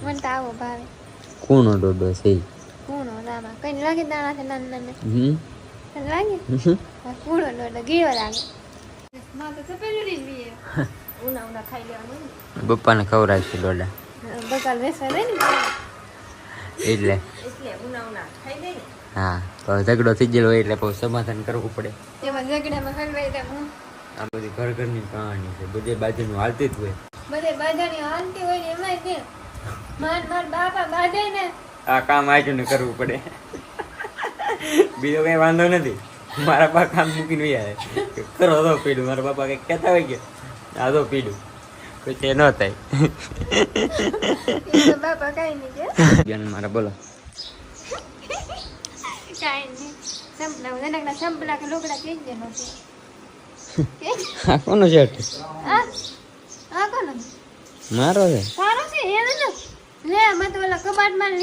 મને તો આવો ભાવે. કોનો ડોડો છે? કૂણો દામાં કઈ લાગે દાણા છે નાના નાના તને લાગે હમ કૂણો ડોડો ગીરો લાગે. માં તો સપેલું લીધી ઉના ઉના ખાઈ લેવાનું પપ્પાને ખવડાવશે ડોડા બકાલ વેસવા દે ને એટલે ઉના ઉના ખાઈ દે ને. હા તો ઝઘડો થઈ ગયેલો હોય એટલે પછી સમાધાન કરવું પડે. એમાં ઝઘડામાં ખંડવાઈ દે હું આ બધી ઘર ઘરની કહાણી છે, બધે બાજુનું હાલતી જ હોય. બધે બાજાની હાલતી હોય ને એમાંય તે માર બાપા બાંધે ને આ કામ આઈટને કરવું પડે. બીજો કઈ વાંધો નથી. મારા બા કામ મૂકીને આવે કરો તો પીડું. મારા બાપા કઈ કહેતા હોય કે આ તો પીડું કોઈ તે ન થાય. એ તો બાપા કઈ નહીં કે બેન મારા બોલો કઈ નહીં સંપલા નાનકડા સંપલા કે લોકડા કે જ નથી. આ કોનો શર્ટ? આ કોનો મારો છે. સારો છે એને લે મત ઓલા કબાટમાં